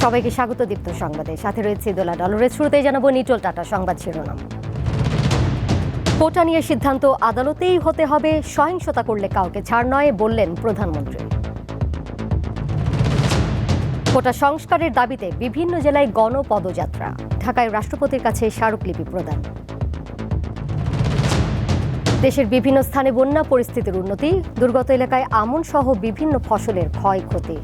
সবাইকে স্বাগত দীপ্ত সংবাদে, সাথে রয়েছে দোলা ডলরের। শুরুতেই জানাবো নিটোল টাটা সংবাদ শিরোনাম। কোটা নিয়ে সিদ্ধান্ত আদালতেই হতে হবে, সহিংসতা করলে কাউকে ছাড় নয় বললেন প্রধানমন্ত্রী। কোটা সংস্কারের দাবিতে বিভিন্ন জেলায় গণপদযাত্রা, ঢাকায় রাষ্ট্রপতির কাছে স্মারকলিপি প্রদান। দেশের বিভিন্ন স্থানে বন্যা পরিস্থিতির উন্নতি, দুর্গত এলাকায় আমন সহ বিভিন্ন ফসলের ক্ষয়ক্ষতি।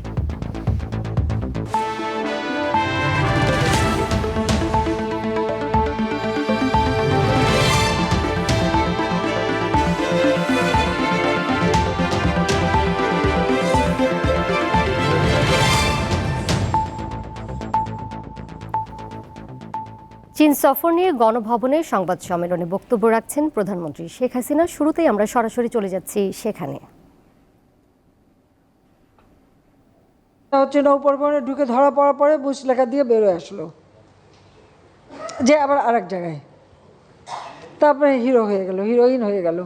চীন সফর নিয়ে গণভবনে সংবাদ সম্মেলনে বক্তব্য রাখছেন প্রধানমন্ত্রী শেখ হাসিনা। শুরুতেই আমরা সরাসরি চলে যাচ্ছি সেখানে। নৌপরিবহনে ঢুকে ধরা পড়ার পরে মুচলেখা দিয়ে বেরোয় আসলো, যে আবার আরেক জায়গায়, তারপরে হিরো হয়ে গেল, হিরোইন হয়ে গেল।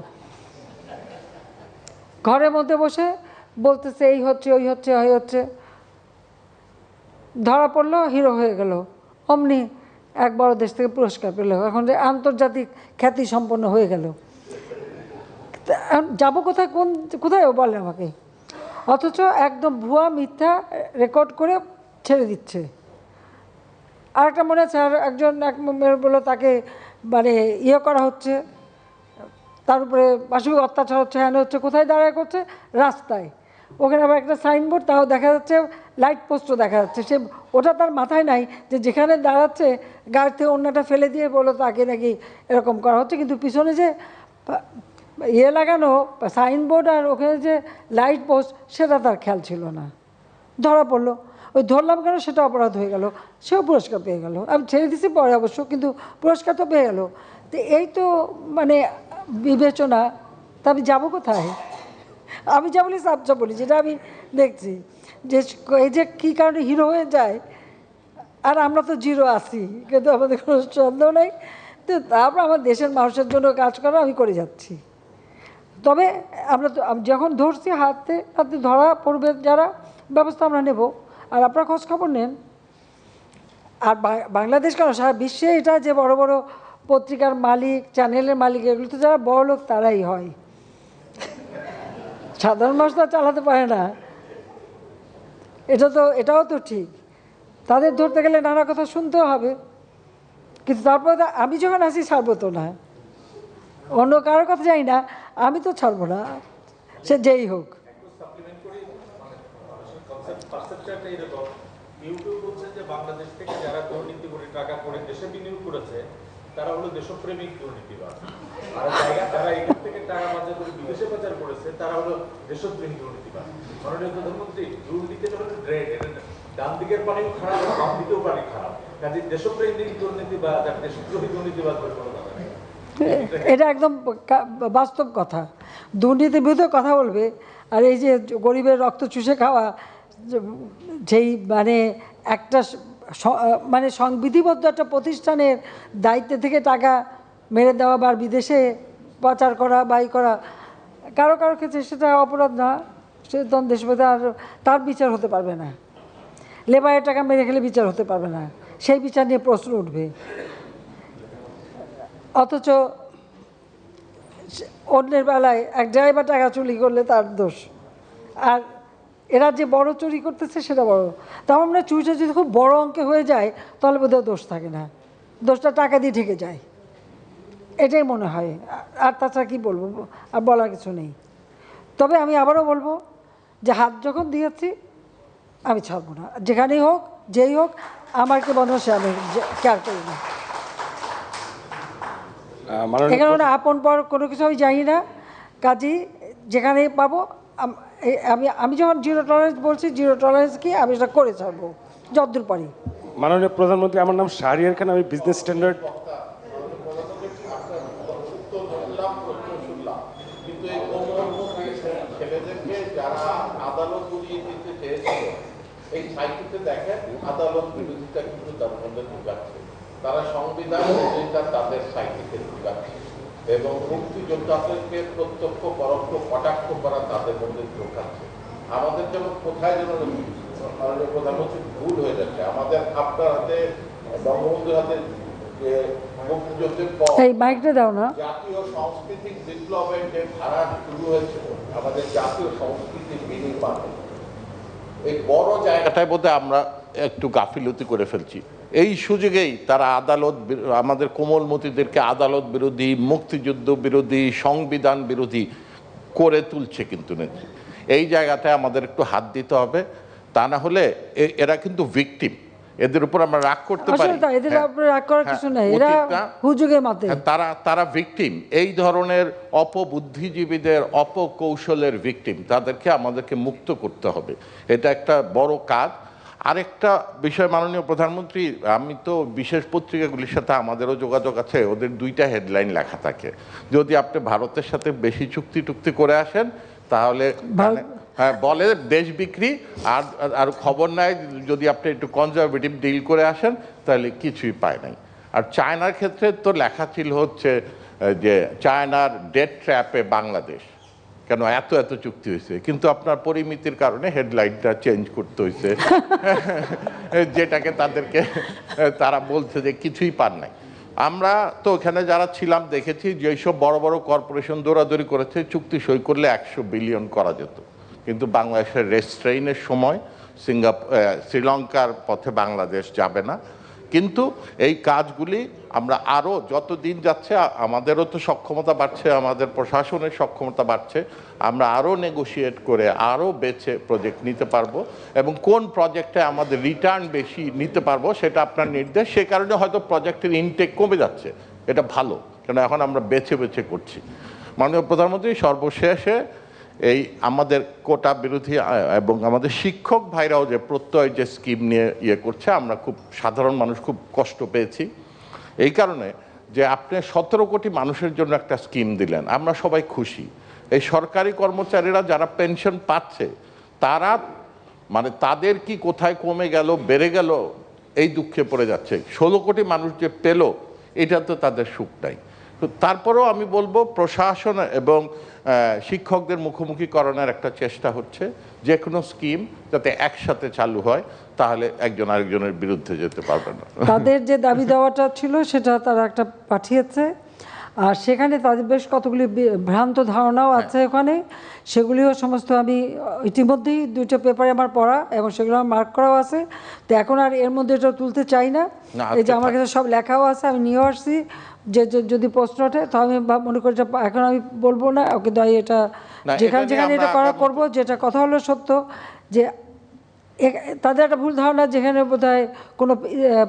ঘরের মধ্যে বসে বলতেছে এই হচ্ছে, ওই হচ্ছে, ওই হচ্ছে, ধরা পড়লো, হিরো হয়ে গেল। অমনি এক বড় দেশ থেকে পুরস্কার পেল, এখন যে আন্তর্জাতিক খ্যাতি সম্পন্ন হয়ে গেল। যাবো কোথায়, কোথায় বলে আমাকে, অথচ একদম ভুয়া মিথ্যা রেকর্ড করে ছেড়ে দিচ্ছে। আরেকটা মনে আছে, আর একজন এক মেয়ের বললো তাকে মানে ইয়ে করা হচ্ছে, তার উপরে পাশবিক অত্যাচার হচ্ছে, হ্যাঁ হচ্ছে। কোথায় দাঁড়ায় করছে? রাস্তায়। ওখানে আবার একটা সাইনবোর্ড, তাও দেখা যাচ্ছে, লাইট পোস্টও দেখা যাচ্ছে। সে ওটা তার মাথায় নাই যে যেখানে দাঁড়াচ্ছে গাড়ি থেকে অন্যটা ফেলে দিয়ে বললো তাকে নাকি এরকম করা হচ্ছে, কিন্তু পিছনে যে ইয়ে লাগানো সাইনবোর্ড আর ওখানে যে লাইট পোস্ট, সেটা তার খেয়াল ছিল না। ধরা পড়লো। ওই ধরলাম কেন, সেটা অপরাধ হয়ে গেল, সেও পুরস্কার পেয়ে গেল। আমি ছেড়ে দিছি পরে অবশ্য, কিন্তু পুরস্কার তো পেয়ে গেল। তো এই তো মানে বিবেচনা। তা আমি যাবো কোথায়? আমি যা বলি সাবজা বলি, যেটা আমি দেখছি যে এই যে কী কারণে হিরো হয়ে যায়, আর আমরা তো জিরো আছি, কিন্তু আমাদের কোনো সন্দেহ নেই। তো তারপর আমার দেশের মানুষের জন্য কাজ করা আমি করে যাচ্ছি। তবে আমরা তো যখন ধরছি হাতে হাতে ধরা পড়বে যারা, ব্যবস্থা আমরা নেব। আর আপনারা খোঁজ খবর নেন। আর বাংলাদেশ কেন, সারা বিশ্বে এটা যে বড় বড় পত্রিকার মালিক, চ্যানেলের মালিক, এগুলো তো যারা বড় লোক তারাই হয়। সাধারণ মানুষ তো চালাতে পারে না। এটাও তো ঠিক, তাদের ধরতে গেলে নানা কথা শুনতেও হবে। কিন্তু তারপরে আমি যখন আসি ছাড়বো তো না, অন্য কারোর কথা জানি না, আমি তো ছাড়বো না, সে যেই হোক। বাংলাদেশ থেকে যারা দুর্নীতি করে টাকা করে দেশে বিনিয়োগ করেছে তারা হলো দেশপ্রেমিক দুর্নীতিবাদ, আর যারা এখান থেকে টাকা পাচার করে বিদেশে পাচার করেছে তারা হলো দেশদ্রোহী দুর্নীতিবাদ। মাননীয় প্রধানমন্ত্রী, দুর্নীতি হলো ড্রেন, ডান দিকের পানিও খারাপ, বাম দিকেও পানি খারাপ। কাজে দেশপ্রেমিক দুর্নীতিবাদ আর দেশদ্রোহী দুর্নীতিবাদ বলে কোনো কথা নেই। এটা একদম বাস্তব কথা। দুর্নীতির বিরুদ্ধে কথা বলবে, আর এই যে গরিবের রক্ত চুষে খাওয়া, যেই মানে একটা মানে সংবিধিবদ্ধ একটা প্রতিষ্ঠানের দায়িত্ব থেকে টাকা মেরে দেওয়া বা বিদেশে পাচার করা, বাই করা, কারো কারো ক্ষেত্রে সেটা অপরাধ না, সে তখন দেশপতি, আর তার বিচার হতে পারবে না। লেবারের টাকা মেরে খেলে বিচার হতে পারবে না, সেই বিচার নিয়ে প্রশ্ন উঠবে। অথচ অন্যের বেলায় এক ড্রাইভার টাকা চুরি করলে তার দোষ, আর এরা যে বড় চুরি করতেছে সেটা বড়। তাও আমরা চুরিটা যদি খুব বড় অঙ্কে হয়ে যায় তাহলে বোধহয় দোষ থাকে না, দোষটা টাকা দিয়ে ঢেকে যায়, এটাই মনে হয়। আর তাছাড়া কী বলবো, আর বলার কিছু নেই। তবে আমি আবারও বলবো যে হাত যখন দিয়েছি আমি ছাড়বো না, যেখানেই হোক, যেই হোক, আমার কে বন্ধ সে আমি কেয়ার করি না। এখানে আপন পর কোনো কিছু আমি জানি না, কাজেই যেখানে পাবো আমি যখন জিরো টলারেন্স বলছি, জিরো টলারেন্স কি আমি সেটা করে ছাড়বো যতদূর পারি। মাননীয় প্রধানমন্ত্রী, আমার নাম শাহরিয়ার খান, আমি বিজনেস স্ট্যান্ডার্ড। কিন্তু এই ছেলেদেরকে যারা আদালত উড়িয়ে দিতে চেয়েছিল, এই সাইটটিতে দেখেন আদালত বিরোধিতা কিন্তু তার মধ্যে ঢুকাচ্ছে, তারা সংবিধান বিরোধিতা তাদের সাইটটিতে ঢুকাচ্ছে, এবং মুক্তিযোদ্ধাদেরকে প্রত্যক্ষ পরোক্ষ কটাক্ষ করা তাদের মধ্যে ঢোকাচ্ছে। আমাদের যেন কোথায় যেন মাননীয় প্রধানমন্ত্রী ভুল হয়ে যাচ্ছে। আমাদের আপনার হাতে, বঙ্গবন্ধুর হাতে যে মুক্তিযুদ্ধের পর এই মাইকটা দাও না। জাতীয় সাংস্কৃতিক বিপ্লবের যে ধারা শুরু হয়েছিল, আমাদের জাতীয় সংস্কৃতির বিনির্মাণে এই বড় জায়গাটায় বোধহয় আমরা একটু গাফিলতি করে ফেলছি। এই সুযোগেই তারা আমাদের কোমলমতিদেরকে আদালত বিরোধী, মুক্তিযুদ্ধ বিরোধী, সংবিধান বিরোধী করে তুলছে কিন্তু নেত্রী। এই জায়গাটায় আমাদের একটু হাত দিতে হবে, তা না হলে এরা কিন্তু ভিকটিম, এদের উপর আমরা রাগ করতে পারি। আসলে এদের উপর রাগ করার কিছু নাই, এরা হুজুগে মাতে। তারা ভিকটিম, এই ধরনের অপবুদ্ধিজীবীদের অপকৌশলের ভিকটিম, তাদেরকে আমাদেরকে মুক্ত করতে হবে। এটা একটা বড় কাজ। আরেকটা বিষয়, মাননীয় প্রধানমন্ত্রী, আমি তো বিশেষ পত্রিকাগুলির সাথে আমাদেরও যোগাযোগ আছে, ওদের দুইটা হেডলাইন লেখা থাকে, যদি আপনি ভারতের সাথে বেশি চুক্তি করে আসেন তাহলে হ্যাঁ বলে দেশ বিক্রি, আর খবর নাই যদি আপনি একটু কনজারভেটিভ ডিল করে আসেন তাহলে কিছুই পায় নাই। আর চায়নার ক্ষেত্রে তো লেখা ছিল হচ্ছে যে চায়নার ডেট ট্র্যাপে বাংলাদেশ, কেন এত চুক্তি হয়েছে, কিন্তু আপনার পরিমিতির কারণে হেডলাইনটা চেঞ্জ করতে হয়েছে যেটাকে তারা বলছে যে কিছুই পান নাই। আমরা তো ওখানে যারা ছিলাম দেখেছি যে এইসব বড় বড় কর্পোরেশন দৌড়াদৌড়ি করেছে, চুক্তি সই করলে 100 বিলিয়ন করা যেত, কিন্তু বাংলাদেশের রেস্ট্রেইনের সময় শ্রীলঙ্কার পথে বাংলাদেশ যাবে না। কিন্তু এই কাজগুলি আমরা আরও যত দিন যাচ্ছে, আমাদেরও তো সক্ষমতা বাড়ছে, আমাদের প্রশাসনের সক্ষমতা বাড়ছে, আমরা আরও নেগোশিয়েট করে আরও বেছে প্রজেক্ট নিতে পারবো, এবং কোন প্রজেক্টে আমাদের রিটার্ন বেশি নিতে পারবো সেটা আপনার নির্দেশ। সে কারণে হয়তো প্রজেক্টের ইনটেক কমে যাচ্ছে, এটা ভালো, কারণ এখন আমরা বেছে করছি। মাননীয় প্রধানমন্ত্রী, সর্বশেষে এই আমাদের কোটা বিরোধী এবং আমাদের শিক্ষক ভাইরাও যে প্রত্যয় যে স্কিম নিয়ে করছে, আমরা খুব সাধারণ মানুষ খুব কষ্ট পেয়েছি এই কারণে যে আপনি 17 কোটি মানুষের জন্য একটা স্কিম দিলেন, আমরা সবাই খুশি। এই সরকারি কর্মচারীরা যারা পেনশন পাচ্ছে তারা মানে তাদের কি কোথায় কমে গেল বেড়ে গেল এই দুঃখে পড়ে যাচ্ছে। 16 কোটি মানুষ যে পেল এটা তো তাদের সুখ নাই। তো তারপরেও আমি বলবো প্রশাসন এবং শিক্ষকদের মুখোমুখি করানোর একটা চেষ্টা হচ্ছে, যে কোনো স্কিম যাতে একসাথে চালু হয়, তাহলে একজন আরেকজনের বিরুদ্ধে যেতে পারবে না। তাদের যে দাবি দেওয়াটা ছিল সেটা তারা একটা পাঠিয়েছে, আর সেখানে তাদের বেশ কতগুলি ভ্রান্ত ধারণাও আছে ওখানে, সেগুলিও সমস্ত আমি ইতিমধ্যেই 2টা পেপারে আমার পড়া এবং সেগুলো আমার মার্ক করাও আছে। তো এখন আর এর মধ্যে এটা তুলতে চাই না, এই যে আমার কাছে সব লেখাও আছে, আমি নিয়েও আসছি, যে যদি প্রশ্ন ওঠে তো আমি মনে করি এখন আমি বলবো না, ওকে দায়ী এটা যেখানে এটা করবো। যেটা কথা হলো সত্য যে তাদের একটা ভুল ধারণা, যেখানে বোধহয় কোনো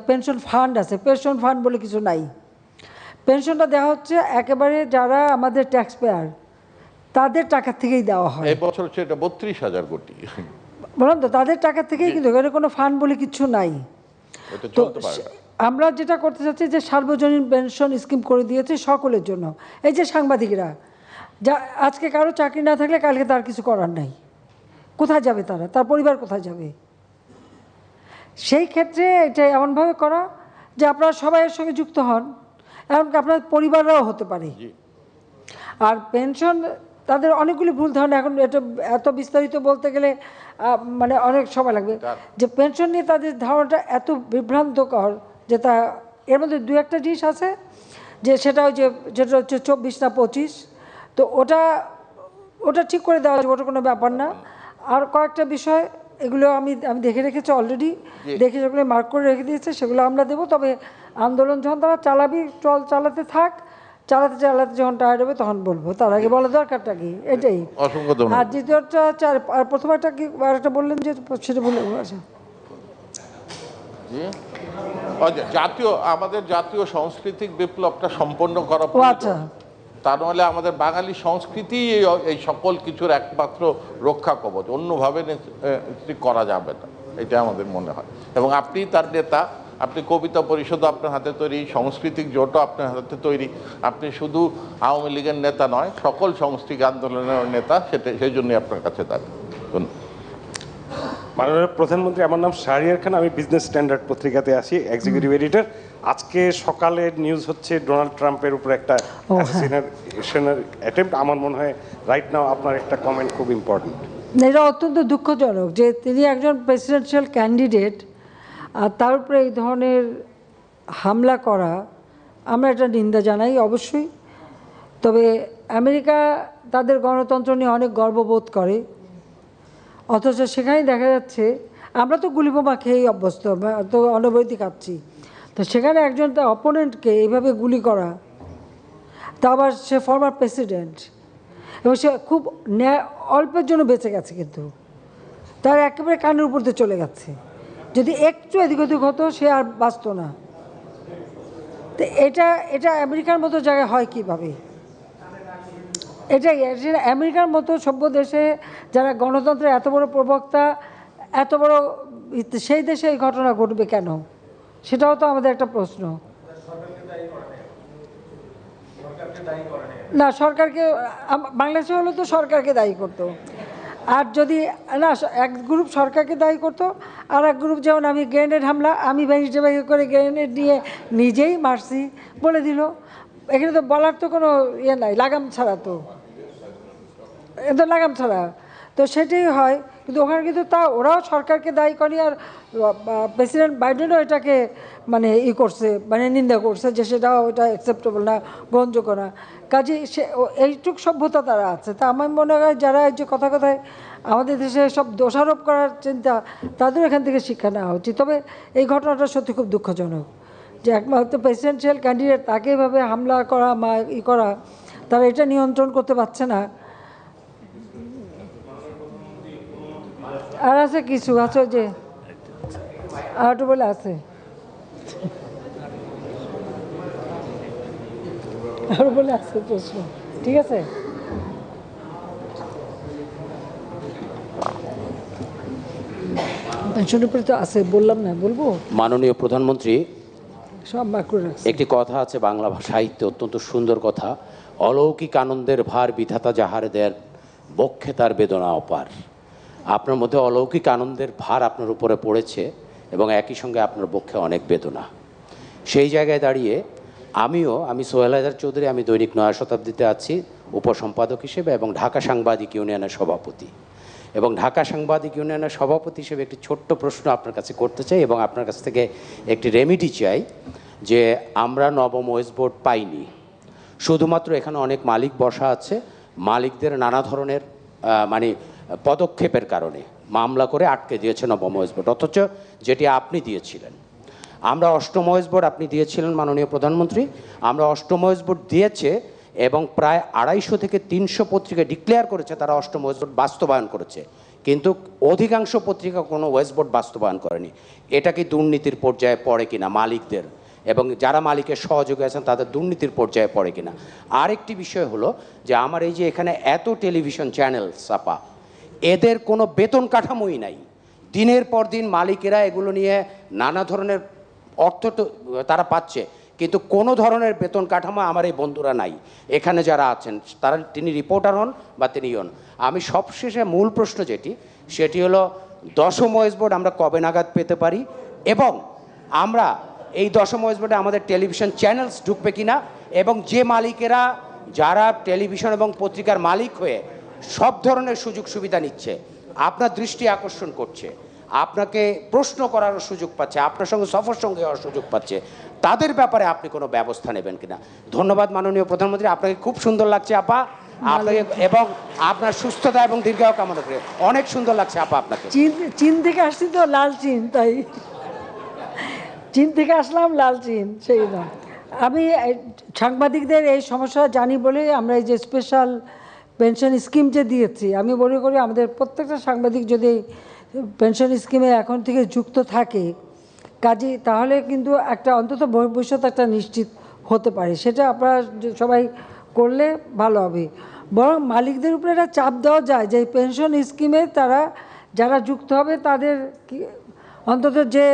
পেনশন ফান্ড আছে, পেনশন ফান্ড বলে কিছু নাই। পেনশনটা দেওয়া হচ্ছে একেবারে যারা আমাদের ট্যাক্স পেয়ার তাদের টাকা থেকেই দেওয়া হয়। এই বছর হচ্ছে এটা 32,000 কোটি, বললাম তো তাদের টাকা থেকেই, কিন্তু এখানে কোনো ফান্ড বলে কিছু নাই। তো আমরা যেটা করতে চাচ্ছি যে সার্বজনীন পেনশন স্কিম করে দিয়েছে সকলের জন্য। এই যে সাংবাদিকরা, যা আজকে কারো চাকরি না থাকলে কালকে তার কিছু করার নাই, কোথায় যাবে তারা, তার পরিবার কোথায় যাবে? সেই ক্ষেত্রে এটা এমনভাবে করা যে আপনারা সবাই এর সঙ্গে যুক্ত হন, এমনকি আপনার পরিবাররাও হতে পারে। আর পেনশন তাদের অনেকগুলি ভুল ধারণা, এখন এটা এত বিস্তারিত বলতে গেলে মানে অনেক সময় লাগবে। যে পেনশন নিয়ে তাদের ধারণাটা এত বিভ্রান্তকর যে তা এর মধ্যে 2-1টা জিনিস আছে, যে সেটা ওই যেটা হচ্ছে 24 না 25, তো ওটা ঠিক করে দেওয়া যাবে, ওটা কোনো ব্যাপার না। আর কয়েকটা বিষয় এগুলো আমি দেখে রেখেছি অলরেডি, দেখে যেগুলো মার্ক করে রেখে দিয়েছে সেগুলো আমরা দেবো। তবে আন্দোলন যখন তারা চালাতে থাক, চালাতে যখন টায়ার্ড হবে তখন বলবো, তার আগে বলা দরকারটা কি, এটাই। আর দ্বিতীয়টা আর প্রথমটা কি আরেকটা বললেন যে সেটা বলে আমাদের জাতীয় সাংস্কৃতিক বিপ্লবটা সম্পন্ন করা, আচ্ছা, তা নাহলে আমাদের বাঙালি সংস্কৃতি এই সকল কিছুর একমাত্র রক্ষা কবচ, অন্যভাবে করা যাবে না, এটা আমাদের মনে হয়। এবং আপনি তার নেতা, আপনি কবিতা পরিষদ আপনার হাতে তৈরি, সাংস্কৃতিক জোটও আপনার হাতে তৈরি, আপনি শুধু আওয়ামী লীগের নেতা নয়, সকল সাংস্কৃতিক আন্দোলনের নেতা, সেই জন্যই আপনার কাছে দাঁড়িয়ে। মাননীয় প্রধানমন্ত্রী, আমার নাম শাহরিয়ার খান, আমি বিজনেস স্ট্যান্ডার্ড পত্রিকাতে আছি, এক্সিকিউটিভ এডিটর। আজকে সকালের নিউজ হচ্ছে ডোনাল্ড ট্রাম্পের উপর একটা অ্যাসাসিনেশনের অ্যাটেম্প্ট। আমার মনে হয় রাইট নাও আপনার একটা কমেন্ট খুব ইম্পর্টেন্ট। এটা অত্যন্ত দুঃখজনক যে তিনি একজন প্রেসিডেন্সিয়াল ক্যান্ডিডেট আর তার উপরে এই ধরনের হামলা করা, আমরা এটা নিন্দা জানাই অবশ্যই। তবে আমেরিকা তাদের গণতন্ত্র নিয়ে অনেক গর্ববোধ করে, অথচ সেখানেই দেখা যাচ্ছে আমরা তো গুলিবোমা খেয়েই অভ্যস্ত, তো অনবরতি খাচ্ছি, তো সেখানে একজন তার অপোনেন্টকে এইভাবে গুলি করা, তা আবার সে ফর্মার প্রেসিডেন্ট, এবং সে খুব অল্পের জন্য বেঁচে গেছে, কিন্তু তার একেবারে কানের উপর দিয়ে চলে গেছে। যদি একটু এদিক ওদিক হতো সে আর বাঁচত না। তো এটা আমেরিকার মতো জায়গায় হয় কীভাবে? এটাই আমেরিকার মতো সভ্য দেশে যারা গণতন্ত্রের এত বড় প্রবক্তা, এত বড়, সেই দেশে এই ঘটনা ঘটবে কেন? সেটাও তো আমাদের একটা প্রশ্ন। না, সরকারকে, বাংলাদেশে হলে তো সরকারকে দায়ী করতো, আর যদি না এক গ্রুপ সরকারকে দায়ী করতো, আর এক গ্রুপ যেমন আমি গ্রেনেড হামলা, আমি ভেঙে ভেঙে করে গ্রেনেড নিয়ে নিজেই মারছি বলে দিল। এখানে তো বলার তো কোনো ইয়ে নাই, লাগাম ছাড়া, তো এটা লাগাম ছাড়া, তো সেটাই হয়। কিন্তু ওখানে কিন্তু ওরাও সরকারকে দায়ী করে, আর প্রেসিডেন্ট বাইডেনও এটাকে মানে করছে, মানে নিন্দা করছে যে সেটাও ওটা অ্যাকসেপ্টেবল না, গ্রহণযোগ্য না। কাজে সে এইটুক সভ্যতা তারা আছে। তা আমার মনে হয় যারা এই যে কথায় কথায় আমাদের দেশে সব দোষারোপ করার চিন্তা, তাদের এখান থেকে শিক্ষা নেওয়া উচিত। তবে এই ঘটনাটা সত্যি খুব দুঃখজনক যে একমাত্র প্রেসিডেন্সিয়াল ক্যান্ডিডেট তাকে এভাবে হামলা করা বা করা, তারা এটা নিয়ন্ত্রণ করতে পারছে না। আর আছে কিছু আছে যে আরেকটু বলে আছে, আরো বলে আছে প্রশ্ন, ঠিক আছে। পেনশনের উপরে তো আছে, বললাম না, বলবো। মাননীয় প্রধানমন্ত্রী, সব মাইক্রো রাখছে। একটি কথা আছে বাংলা সাহিত্যে, অত্যন্ত সুন্দর কথা, অলৌকিক আনন্দের ভার বিধাতা যাহারে দেন, বক্ষে তার বেদনা অপার। আপনার মধ্যে অলৌকিক আনন্দের ভার আপনার উপরে পড়েছে এবং একই সঙ্গে আপনার বক্ষে অনেক বেদনা। সেই জায়গায় দাঁড়িয়ে আমি সোহেল হায়দার চৌধুরী, আমি দৈনিক নয়া শতাব্দীতে আছি উপসম্পাদক হিসেবে এবং ঢাকা সাংবাদিক ইউনিয়নের সভাপতি। এবং ঢাকা সাংবাদিক ইউনিয়নের সভাপতি হিসেবে একটি ছোট্ট প্রশ্ন আপনার কাছে করতে চাই এবং আপনার কাছ থেকে একটি রেমিডি চাই যে আমরা নবম ওয়েজ বোর্ড পাইনি, শুধুমাত্র এখানে অনেক মালিক বসা আছে, মালিকদের নানা ধরনের মানে পদক্ষেপের কারণে মামলা করে আটকে দিয়েছে নবম ওয়েজ বোর্ড, অথচ যেটি আপনি দিয়েছিলেন। আমরা অষ্টম ওয়েজ বোর্ড আপনি দিয়েছিলেন মাননীয় প্রধানমন্ত্রী, আমরা অষ্টম ওয়েজ বোর্ড দিয়েছে এবং প্রায় 250 থেকে 300 পত্রিকা ডিক্লেয়ার করেছে তারা অষ্টম ওয়েজ বোর্ড বাস্তবায়ন করেছে, কিন্তু অধিকাংশ পত্রিকা কোনো ওয়েজ বোর্ড বাস্তবায়ন করেনি। এটা কি দুর্নীতির পর্যায়ে পড়ে কিনা মালিকদের এবং যারা মালিকের সহযোগী আছেন তাদের দুর্নীতির পর্যায়ে পড়ে কিনা? আরেকটি বিষয় হলো যে আমার এই যে এখানে এত টেলিভিশন চ্যানেল ছাপা, এদের কোনো বেতন কাঠামোই নাই। দিনের পর দিন মালিকেরা এগুলো নিয়ে নানা ধরনের অর্থ তো তারা পাচ্ছে, কিন্তু কোনো ধরনের বেতন কাঠামো আমার এই বন্ধুরা নাই এখানে যারা আছেন, তিনি রিপোর্টার হন বা তিনি হন। আমি সবশেষে মূল প্রশ্ন সেটি হলো দশম ওয়েজ বোর্ড আমরা কবে নাগাদ পেতে পারি এবং আমরা এই দশম ওয়েজ বোর্ডে আমাদের টেলিভিশন চ্যানেলস ঢুকবে কিনা, এবং যে মালিকেরা যারা টেলিভিশন এবং পত্রিকার মালিক হয়ে সব ধরনের সুযোগ সুবিধা নিচ্ছে, আপনার দৃষ্টি আকর্ষণ করছে, আপনাকে প্রশ্ন করার সুযোগ পাচ্ছে, আপনার সঙ্গে সফর সঙ্গে হওয়ার সুযোগ পাচ্ছে, তাদের ব্যাপারে আপনি কোনো ব্যবস্থা নেবেন কিনা? ধন্যবাদ মাননীয় প্রধানমন্ত্রী, আপনাকে খুব সুন্দর লাগছে আপা, আপনাকে এবং আপনার সুস্থতা এবং দীর্ঘায়ু কামনা করে। অনেক সুন্দর লাগছে আপা আপনাকে। চীন থেকে আসছি তো, লাল চীন, তাই চীন থেকে আসলাম, লাল চীন সেই না। আমি সাংবাদিকদের এই সমস্যা জানি বলে আমরা এই যে স্পেশাল পেনশন স্কিম যে দিয়েছি, আমি মনে করি আমাদের প্রত্যেকটা সাংবাদিক যদি পেনশন স্কিমে এখন থেকে যুক্ত থাকে কাজে, তাহলে কিন্তু একটা অন্তত ভবিষ্যৎ একটা নিশ্চিত হতে পারে। সেটা আপনারা সবাই করলে ভালো হবে। বরং মালিকদের উপরে একটা চাপ দেওয়া যায় যে পেনশন স্কিমে তারা যারা যুক্ত হবে তাদের অন্তত যে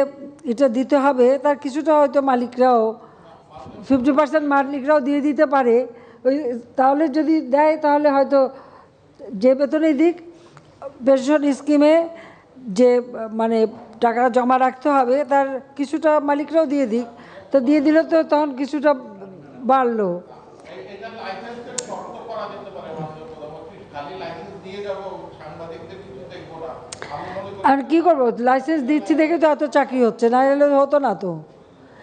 এটা দিতে হবে তার কিছুটা হয়তো মালিকরাও 50% মালিকরাও দিয়ে দিতে পারে। ওই তাহলে যদি দেয় তাহলে হয়তো যে বেতনেই দিক পেনশন স্কিমে যে মানে টাকা জমা রাখতে হবে তার কিছুটা মালিকরাও দিয়ে দিক, তো দিয়ে দিলে তো তখন কিছুটা বাড়লো। এটা লাইসেন্সের শর্ত করা যেতে পারে মাননীয় প্রধানমন্ত্রী, খালি লাইসেন্স দিয়ে যাব সাংবাদিকদের কিছু আর কি করবো, লাইসেন্স দিচ্ছি দেখে তো এত চাকরি হচ্ছে, না হলে হতো না তো।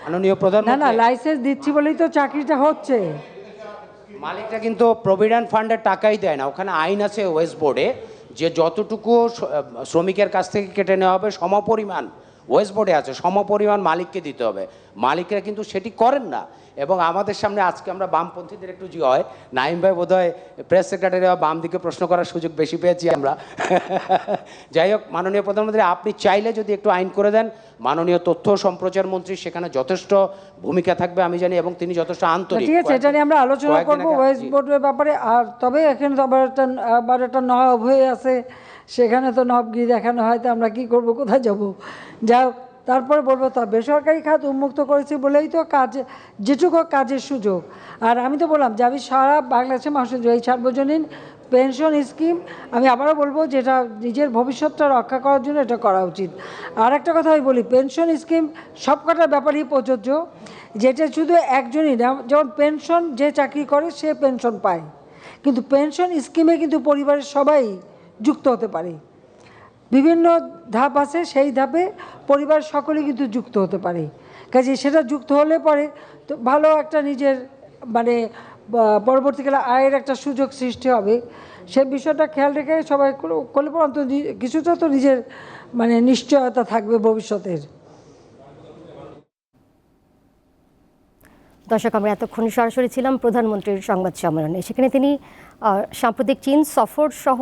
মাননীয় না প্রধানমন্ত্রী, লাইসেন্স দিচ্ছি বলেই তো চাকরিটা হচ্ছে। মালিকরা কিন্তু প্রভিডেন্ট ফান্ডের টাকাই দেয় না, ওখানে আইন আছে ওয়েস্ট বোর্ডে যে যতটুকু শ্রমিকের কাছ থেকে কেটে নেওয়া হবে সমপরিমাণ, ওয়েস্ট বোর্ডে আছে, সমপরিমাণ মালিককে দিতে হবে। মালিকরা কিন্তু সেটি করেন না। এবং আমাদের সামনে আজকে আমরা বামপন্থীদের একটু জি হয়, নাইম ভাই বোধহয় প্রেস সেক্রেটারি বাম দিকে প্রশ্ন করার সুযোগ বেশি পেয়েছি আমরা। যাই হোক, মাননীয় প্রধানমন্ত্রী, আপনি চাইলে যদি একটু আইন করে দেন, মাননীয় তথ্য ও সম্প্রচার মন্ত্রী সেখানে যথেষ্ট ভূমিকা থাকবে আমি জানি, এবং তিনি যথেষ্ট আন্তরিক। ঠিক আছে, এটা নিয়ে আমরা আলোচনা করবো ওয়েস্ট বোর্ডের ব্যাপারে। আর তবে এখানে তো আবার একটা নব হয়ে আছে, সেখানে তো নবগিরি দেখানো হয়, তো আমরা কি করব, কোথায় যাব? যা হোক, তারপরে বলবো তা বেসরকারি খাত উন্মুক্ত করেছি বলেই তো কাজ, যেটুকু কাজের সুযোগ। আর আমি তো বললাম যে আমি সারা বাংলাদেশের মানুষের এই সার্বজনীন পেনশন স্কিম, আমি আবারও বলবো যেটা নিজের ভবিষ্যৎটা রক্ষা করার জন্য এটা করা উচিত। আর একটা কথা আমি বলি, পেনশন স্কিম সব কটার ব্যাপারেই প্রযোজ্য, যেটা শুধু একজনই না। যেমন পেনশন যে চাকরি করে সে পেনশন পায়, কিন্তু পেনশন স্কিমে কিন্তু পরিবারের সবাই যুক্ত হতে পারে। বিভিন্ন ধাপ আছে, সেই ধাপে পরিবার সকলেই কিন্তু যুক্ত হতে পারে। কাজে সেটা যুক্ত হলে পরে তো ভালো একটা নিজের মানে পরবর্তীকালে আয়ের একটা সুযোগ সৃষ্টি হবে। সে বিষয়টা খেয়াল রেখে সবাই করলে পর অন্তত কিছুটা তো নিজের মানে নিশ্চয়তা থাকবে ভবিষ্যতের। দর্শক, আমরা এতক্ষণ সরাসরি ছিলাম প্রধানমন্ত্রীর সংবাদ সম্মেলনে। সেখানে তিনি সাম্প্রতিক চীন সফর সহ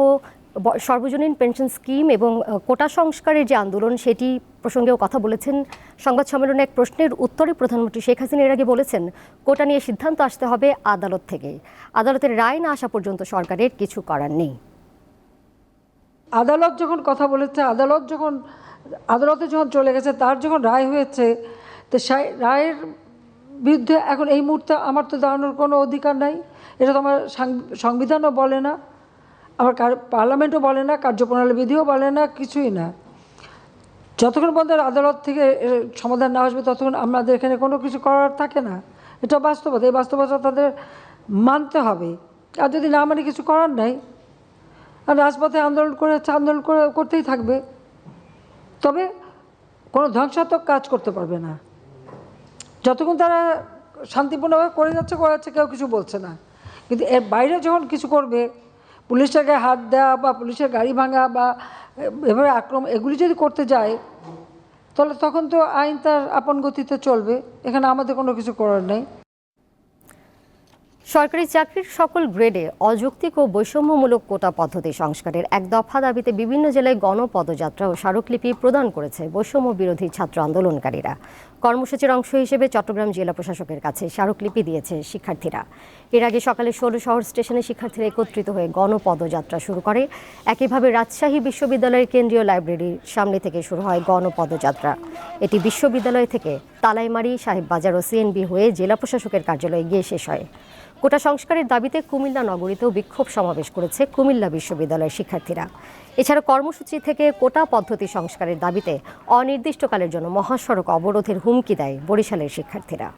সর্বজনীন পেনশন স্কিম এবং কোটা সংস্কারের যে আন্দোলন সেটি প্রসঙ্গেও কথা বলেছেন। সংবাদ সম্মেলনে এক প্রশ্নের উত্তরে প্রধানমন্ত্রী শেখ হাসিনা এর আগে বলেছেন, কোটা নিয়ে সিদ্ধান্ত আসতে হবে আদালত থেকে, আদালতের রায় না আসা পর্যন্ত সরকারের কিছু করার নেই। আদালত যখন কথা বলেছে, আদালতে যখন চলে গেছে, তার যখন রায় হয়েছে, তো সেই রায়ের বিরুদ্ধে এখন এই মুহূর্তে আমার তো দাঁড়ানোর কোনো অধিকার নাই। এটা তো আমার সংবিধানও বলে না, আমার পার্লামেন্টও বলে না, কার্যপ্রণালী বিধিও বলে না, কিছুই না। যতক্ষণ পর্যন্ত আদালত থেকে সমাধান না আসবে ততক্ষণ আমাদের এখানে কোনো কিছু করার থাকে না। এটা বাস্তবতা, এই বাস্তবতা তাদের মানতে হবে। আর যদি না মানে কিছু করার নাই, আর রাজপথে আন্দোলন করতেই থাকবে, তবে কোনো ধ্বংসাত্মক কাজ করতে পারবে না। যতক্ষণ তারা শান্তিপূর্ণভাবে করে যাচ্ছে কেউ কিছু বলছে না। কিন্তু এর বাইরে যখন কিছু করবে, পুলিশের গায়ে হাত দেওয়া বা পুলিশের গাড়ি ভাঙা বা এভাবে আক্রমণ, এগুলি যদি করতে যায়, তাহলে তখন তো আইন তার আপন গতিতে চলবে। এখানে আমাদের কোনো কিছু করার নেই। সরকারি চাকরির সকল গ্রেডে অযৌক্তিক ও বৈষম্যমূলক কোটা পদ্ধতি সংস্কারের এক দফা দাবিতে বিভিন্ন জেলায় গণপদযাত্রা ও স্মারকলিপি প্রদান করেছে বৈষম্য বিরোধী ছাত্র আন্দোলনকারীরা। কর্মসূচির অংশ হিসেবে চট্টগ্রাম জেলা প্রশাসকের কাছে স্মারকলিপি দিয়েছে শিক্ষার্থীরা। এর আগে সকালে ১৬ শহর স্টেশনে শিক্ষার্থীরা একত্রিত হয়ে গণপদযাত্রা শুরু করে। একইভাবে রাজশাহী বিশ্ববিদ্যালয়ের কেন্দ্রীয় লাইব্রেরির সামনে থেকে শুরু হয় গণপদযাত্রা। এটি বিশ্ববিদ্যালয় থেকে তালাইমারি, সাহেববাজার ও সিএনবি হয়ে জেলা প্রশাসকের কার্যালয়ে গিয়ে শেষ হয়। কোটা সংস্কারের দাবিতে কুমিল্লা নগরীতেও বিক্ষোভ সমাবেশ করেছে কুমিল্লা বিশ্ববিদ্যালয়ের শিক্ষার্থীরা। এছাড়া কর্মসূচি থেকে কোটা পদ্ধতি সংস্কারের দাবিতে অনির্দিষ্টকালের জন্য মহাসড়ক অবরোধের হুমকি দেয় বরিশালের শিক্ষার্থীরা।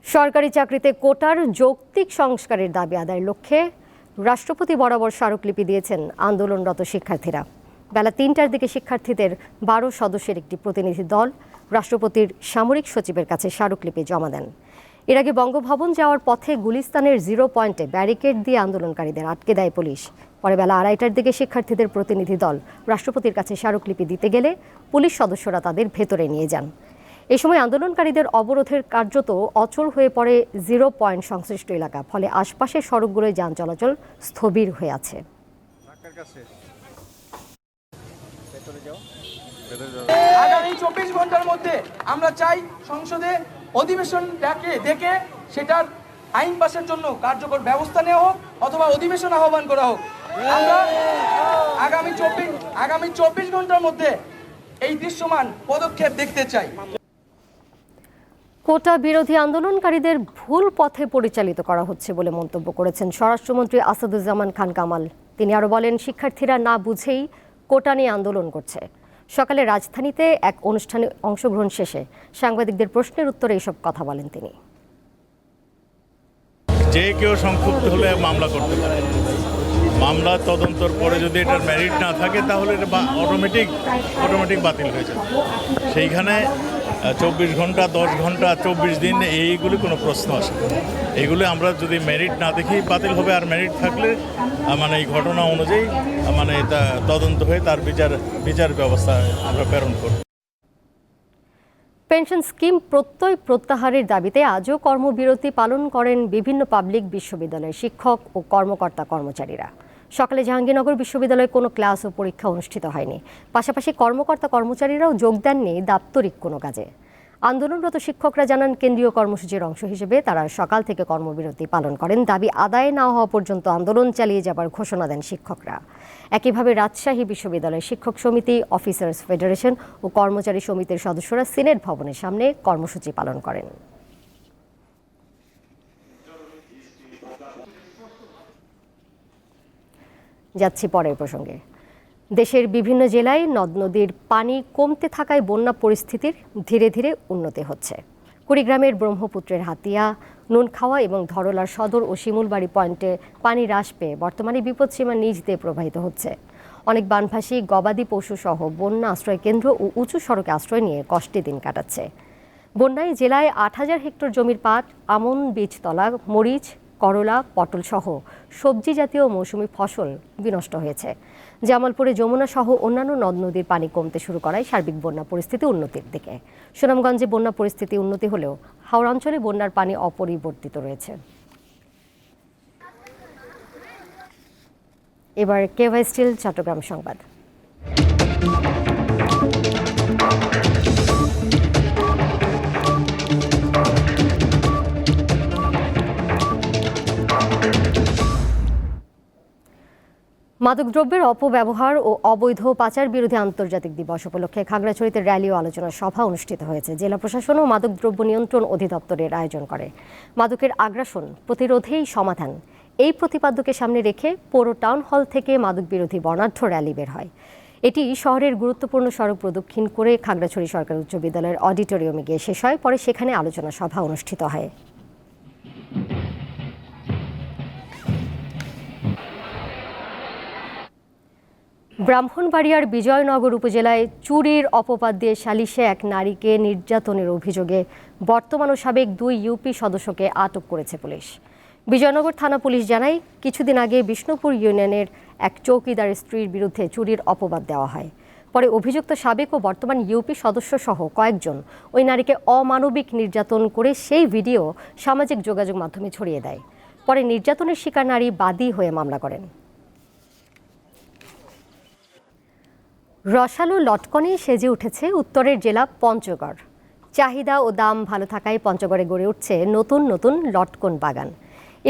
সরকারি চাকরিতে কোটার যৌক্তিক সংস্কারের দাবি আদায়ের লক্ষ্যে রাষ্ট্রপতি বরাবর স্মারকলিপি দিয়েছেন আন্দোলনরত শিক্ষার্থীরা। বেলা ৩টার দিকে শিক্ষার্থীদের ১২ সদস্যের একটি প্রতিনিধি দল রাষ্ট্রপতির সামরিক সচিবের কাছে স্মারকলিপি জমা দেন। এর আগে বঙ্গভবন যাওয়ার পথে গুলিস্তানের 0 পয়েন্টে ব্যারিকেড দিয়ে আন্দোলনকারীদের আটকে দেয় পুলিশ। পরে বেলা ২:৩০টার দিকে শিক্ষার্থীদের প্রতিনিধি দল রাষ্ট্রপতির কাছে স্মারকলিপি দিতে গেলে পুলিশ সদস্যরা তাদের ভেতরে নিয়ে যান। এই সময় আন্দোলনকারীদের অবরোধের কার্যত অচল হয়ে পড়ে 0 পয়েন্ট সংশ্লিষ্ট এলাকা। ফলে আশপাশের সড়কগুলোয় যান চলাচল স্থবির হয়ে আছে। আগামী 24 ঘন্টার মধ্যে আমরা চাই সংসদে অধিবেশন ডেকে সেটার আইন পাশের জন্য কার্যকর ব্যবস্থা নেওয়া হোক অথবা অধিবেশন আহ্বান করা হোক। আমরা আগামী 24 ঘন্টার মধ্যে এই দৃশ্যমান পদক্ষেপ দেখতে চাই। কোটা বিরোধী আন্দোলনকারীদের ভুল পথে পরিচালিত করা হচ্ছে বলে মন্তব্য করেছেন স্বরাষ্ট্রমন্ত্রী আসাদুজ্জামান খান কামাল। তিনি আরও বলেন, শিক্ষার্থীরা না বুঝেই কোটা নিয়ে আন্দোলন করছে। সকালে রাজধানীতে এক অনুষ্ঠানে অংশগ্রহণ শেষে সাংবাদিকদের প্রশ্নের উত্তরে এসব কথা বলেন তিনি। যে কেউ সংক্ষুব্ধ হলে মামলা করতে পারে। মামলা তদন্তর পরে যদি এটার মেরিট না থাকে তাহলে এটা অটোমেটিক বাতিল হয়ে যাবে। সেইখানে 24 ঘন্টা, 10 ঘন্টা, 24 দিন এইগুলি কোনো প্রশ্ন আসে না। এইগুলো আমরা যদি মেরিট না দেখি বাতিল হবে, আর মেরিট থাকলে মানে এই ঘটনা অনুযায়ী মানে এটা তদন্ত হয়ে তার বিচার ব্যবস্থা আমরা প্রেরণ করব। পেনশন স্কিম প্রত্যয় প্রত্যাহারের দাবিতে আজও কর্মবিরতি পালন করেন বিভিন্ন পাবলিক বিশ্ববিদ্যালয়ের শিক্ষক ও কর্মচারীরা। সকালে জাহাঙ্গীরনগর বিশ্ববিদ্যালয়ে কোনো ক্লাস ও পরীক্ষা অনুষ্ঠিত হয়নি। পাশাপাশি কর্মচারীরাও যোগ দেননি দাপ্তরিক কোনো কাজে। আন্দোলনরত শিক্ষকরা জানান, কেন্দ্রীয় কর্মসূচির অংশ হিসেবে তারা সকাল থেকে কর্মবিরতি পালন করেন। দাবি আদায় না হওয়া পর্যন্ত আন্দোলন চালিয়ে যাবার ঘোষণা দেন শিক্ষকরা। একইভাবে রাজশাহী বিশ্ববিদ্যালয়ের শিক্ষক সমিতি, অফিসার্স ফেডারেশন ও কর্মচারী সমিতির সদস্যরা সিনেট ভবনের সামনে কর্মসূচি পালন করেন। যাচ্ছি পরের প্রসঙ্গে। দেশের বিভিন্ন জেলায় নদ নদীর পানি কমতে থাকায় বন্যা পরিস্থিতির ধীরে ধীরে উন্নতি হচ্ছে। কুড়িগ্রামের ব্রহ্মপুত্রের হাতিয়া, নুনখাওয়া এবং ধরলার সদর ও শিমুলবাড়ি পয়েন্টে পানি হ্রাস পেয়ে বর্তমানে বিপদসীমা নিচ দিয়ে প্রবাহিত হচ্ছে। অনেক বানভাসী গবাদি পশু সহ বন্যা আশ্রয় কেন্দ্র ও উঁচু সড়কে আশ্রয় নিয়ে কষ্টে দিন কাটাচ্ছে। বন্যায় জেলায় 8,000 হেক্টর জমির পাট, আমন, বীজতলা, মরিচ, করলা, পটল সহ সবজি জাতীয় মৌসুমি ফসল বিনষ্ট হয়েছে। জামালপুরে যমুনা সহ অন্যান্য নদ নদীর পানি কমতে শুরু করায় সার্বিক বন্যা পরিস্থিতি উন্নতির দিকে। সুনামগঞ্জে বন্যা পরিস্থিতি উন্নতি হলেও হাওড়া অঞ্চলে বন্যার পানি অপরিবর্তিত রয়েছে। এবার কেওয়াই স্টিল চট্টগ্রাম সংবাদ। মাদকদ্রব্যের অপব্যবহার ও অবৈধ পাচার বিরোধী আন্তর্জাতিক দিবস উপলক্ষে খাগড়াছড়িতে র্যালি ও আলোচনা সভা অনুষ্ঠিত হয়েছে। জেলা প্রশাসন ও মাদকদ্রব্য নিয়ন্ত্রণ অধিদপ্তরের আয়োজন করে। মাদকের আগ্রাসন প্রতিরোধেই সমাধান, এই প্রতিপাদ্যকে সামনে রেখে পৌর টাউন হল থেকে মাদক বিরোধী বর্ণাঢ্য র্যালি বের হয়। এটি শহরের গুরুত্বপূর্ণ সড়ক প্রদক্ষিণ করে খাগড়াছড়ি সরকারি উচ্চ বিদ্যালয়ের অডিটোরিয়ামে গিয়ে শেষ হয়। পরে সেখানে আলোচনা সভা অনুষ্ঠিত হয়। ব্রাহ্মণবাড়িয়ার বিজয়নগর উপজেলায় চুরির অপবাদ দিয়ে সালিশে এক নারীকে নির্যাতনের অভিযোগে বর্তমান ও সাবেক 2 ইউপি সদস্যকে আটক করেছে পুলিশ। বিজয়নগর থানা পুলিশ জানায়, কিছুদিন আগে বিষ্ণুপুর ইউনিয়নের এক চৌকিদারের স্ত্রীর বিরুদ্ধে চুরির অপবাদ দেওয়া হয়। পরে অভিযুক্ত সাবেক ও বর্তমান ইউপি সদস্য সহ কয়েকজন ওই নারীকে অমানবিক নির্যাতন করে সেই ভিডিও সামাজিক যোগাযোগ মাধ্যমে ছড়িয়ে দেয়। পরে নির্যাতনের শিকার নারী বাদী হয়ে মামলা করেন। রসালো লটকনে সেজে উঠেছে উত্তরের জেলা পঞ্চগড়। চাহিদা ও দাম ভালো থাকায় পঞ্চগড়ে গড়ে উঠছে নতুন নতুন লটকন বাগান।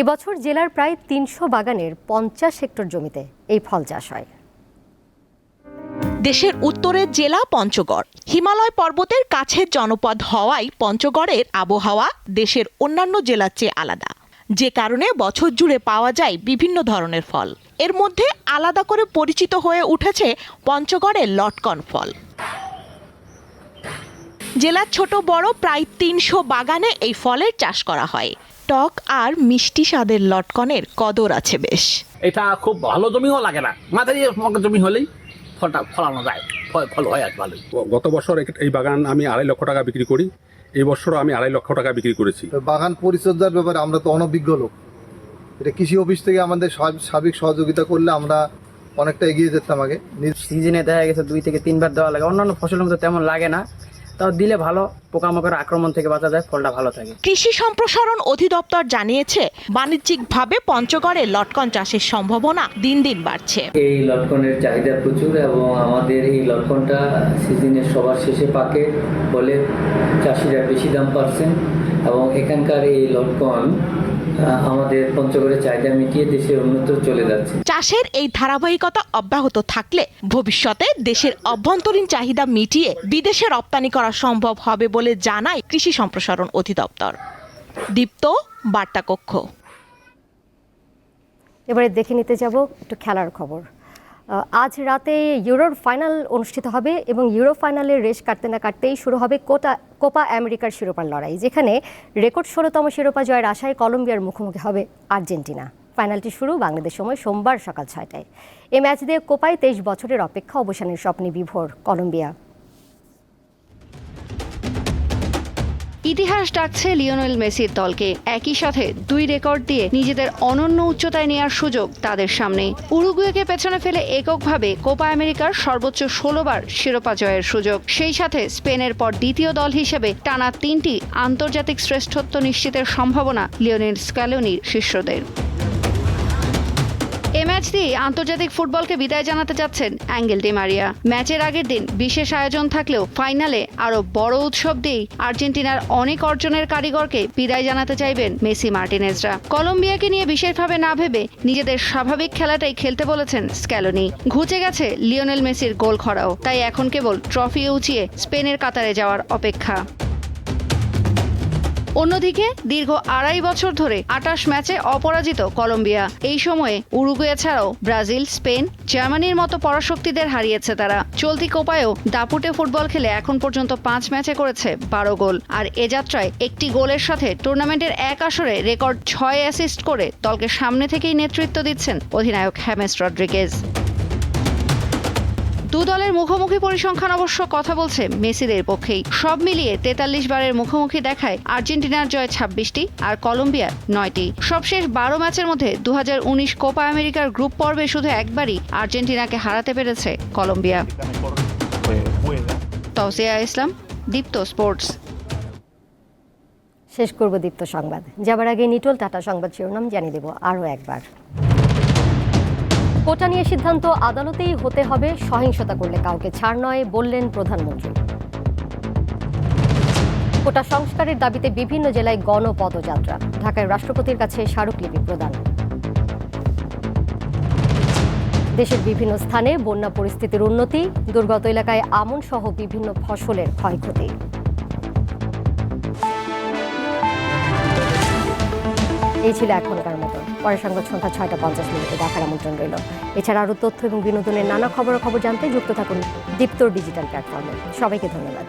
এবছর জেলার প্রায় 300 বাগানের 50 হেক্টর জমিতে এই ফল চাষ হয়। দেশের উত্তরের জেলা পঞ্চগড়। হিমালয় পর্বতের কাছের জনপদ হওয়ায় পঞ্চগড়ের আবহাওয়া দেশের অন্যান্য জেলার চেয়ে আলাদা, যে কারণে বছর জুড়ে পাওয়া যায় বিভিন্ন ধরনের ফল। এর মধ্যে আলাদা করে পরিচিত হয়ে উঠেছে পঞ্চগড়ের লটকন ফল। জেলার ছোট বড় প্রায় 300 বাগানে এই ফলের চাষ করা হয়। টক আর মিষ্টি স্বাদের লটকনের কদর আছে বেশ। এটা খুব ভালো জমিও লাগে না, মাঝারি জমি হলেই ফলটা ফলানো যায়, ফল হয় আর ভালোই। গত বছর এই বাগান আমি 2.5 লক্ষ টাকা বিক্রি করি, এই বছরও আমি 2.5 লক্ষ টাকা বিক্রি করেছি। বাগান পরিচর্যার ব্যাপারে আমরা তো অনভিজ্ঞ লোক। এটা কৃষি অফিস থেকে আমাদের সার্বিক সহযোগিতা করলে আমরা অনেকটা এগিয়ে যেতাম। আগে সিজনে দেখা গেছে 2 থেকে 3 বার দেওয়া লাগে, অন্যান্য ফসলের মধ্যে তেমন লাগে না, তাও দিলে ভালো, পোকামাকড়ের আক্রমণ থেকে বাঁচা যায়, ফলটা ভালো থাকে। কৃষি সম্প্রসারণ অধিদপ্তর জানিয়েছে, বাণিজ্যিকভাবে পঞ্চগড়ে লটকন চাষের সম্ভাবনা দিন দিন বাড়ছে। এই লটকনের চাহিদা প্রচুর এবং আমাদের এই লটকনটা সিজনের সবার শেষে পাকে বলে চাষিরা বেশি দাম পাচ্ছেন এবং এখানকার এই লটকন আমাদের পঞ্চগড়ের চাহিদা মিটিয়ে দেশের অন্যত্র চলে যাচ্ছে। চাষের এই ধারাবাহিকতা অব্যাহত থাকলে ভবিষ্যতে দেশের অভ্যন্তরীণ চাহিদা মিটিয়ে বিদেশে রপ্তানি করা সম্ভব হবে বলে জানায় কৃষি সম্প্রসারণ অধিদপ্তর। দীপ্ত, বার্তা কক্ষ। এবারে দেখে নিতে যাব একটু খেলার খবর। আজ রাতে ইউরোর ফাইনাল অনুষ্ঠিত হবে এবং ইউরো ফাইনালের রেস কাটতে না কাটতেই শুরু হবে কোপা আমেরিকার শিরোপার লড়াই, যেখানে রেকর্ড 16তম শিরোপা জয়ের আশায় কলম্বিয়ার মুখোমুখি হবে আর্জেন্টিনা। ফাইনালটি শুরু বাংলাদেশ সময় সোমবার সকাল 6টায়। এই ম্যাচ দিয়ে কোপায় 23 বছরের অপেক্ষা অবসানের স্বপ্নে বিভোর কলম্বিয়া। ইতিহাস ডাকছে লিওনেল মেসির দলকে। একই সাথে 2 রেকর্ড দিয়ে নিজেদের অনন্য উচ্চতায় নেওয়ার সুযোগ তাদের সামনে। উরুগুয়েকে পেছনে ফেলে এককভাবে কোপা আমেরিকার সর্বোচ্চ 16 বার শিরোপা জয়ের সুযোগ। সেই সাথে স্পেনের পর দ্বিতীয় দল হিসেবে টানা 3টি আন্তর্জাতিক শ্রেষ্ঠত্ব নিশ্চিতের সম্ভাবনা লিওনেল স্ক্যালোনির শিষ্যদের। এ ম্যাচ দিয়ে আন্তর্জাতিক ফুটবলকে বিদায় জানাতে যাচ্ছেন অ্যাঙ্গেল ডি মারিয়া। ম্যাচের আগের দিন বিশেষ আয়োজন থাকলেও ফাইনালে আরও বড় উৎসব দিয়েই আর্জেন্টিনার অনেক অর্জনের কারিগরকে বিদায় জানাতে চাইবেন মেসি মার্টিনেজরা। কলম্বিয়াকে নিয়ে বিশেষভাবে না ভেবে নিজেদের স্বাভাবিক খেলাটাই খেলতে বলেছেন স্ক্যালোনি। ঘুচে গেছে লিওনেল মেসির গোল খরাও, তাই এখন কেবল ট্রফি উঁচিয়ে স্পেনের কাতারে যাওয়ার অপেক্ষা। অন্যদিকে দীর্ঘ 2.5 বছর ধরে 28 ম্যাচে অপরাজিত কলম্বিয়া। এই সময়ে উরুগুয়ে ছাড়াও ব্রাজিল, স্পেন, জার্মানির মতো পরাশক্তিদের হারিয়েছে তারা। চলতি কোপায়ও দাপুটে ফুটবল খেলে এখন পর্যন্ত 5 ম্যাচে করেছে 12 গোল। আর এ যাত্রায় একটি গোলের সাথে টুর্নামেন্টের এক আসরে রেকর্ড 6 অ্যাসিস্ট করে দলকে সামনে থেকেই নেতৃত্ব দিচ্ছেন অধিনায়ক হেমেস রদ্রিগেজ। দু দলের মুখোমুখি পরিসংখ্যান অবশ্য কথা বলছে মেসিদের পক্ষেই। সব মিলিয়ে 43 বারের মুখোমুখি দেখায় আর্জেন্টিনার জয় 26টি আর কলম্বিয়ার 9টি। সবশেষ 12 ম্যাচের মধ্যে 2019 কোপা আমেরিকার গ্রুপ পর্বে শুধু একবারই আর্জেন্টিনাকে হারাতে পেরেছে কলম্বিয়া। তৌসিয়া ইসলাম, দীপ্ত স্পোর্টস। শেষ করব দীপ্ত সংবাদ। যাবার আগে নিটোল টাটা সংবাদ শিরোনাম জানিয়ে দেব আরও একবার। কোটা নিয়ে সিদ্ধান্ত আদালতেই হতে হবে, সহিংসতা করলে কাউকে ছাড় নয় বললেন প্রধানমন্ত্রী। কোটা সংস্কারের দাবিতে বিভিন্ন জেলায় গণপদযাত্রা, ঢাকায় রাষ্ট্রপতির কাছে স্মারকলিপি প্রদান। দেশের বিভিন্ন স্থানে বন্যা পরিস্থিতির উন্নতি, দুর্গত এলাকায় আমন সহ বিভিন্ন ফসলের ক্ষয়ক্ষতি। এই ছিল এখনকার মতো। পরের সংবাদ সন্ধ্যা 6টা 50 দেখার আমন্ত্রণ রইল। এছাড়া আরও তথ্য এবং বিনোদনের নানা খবরাখবর জানতে যুক্ত থাকুন দীপ্তর ডিজিটাল প্ল্যাটফর্মে। সবাইকে ধন্যবাদ।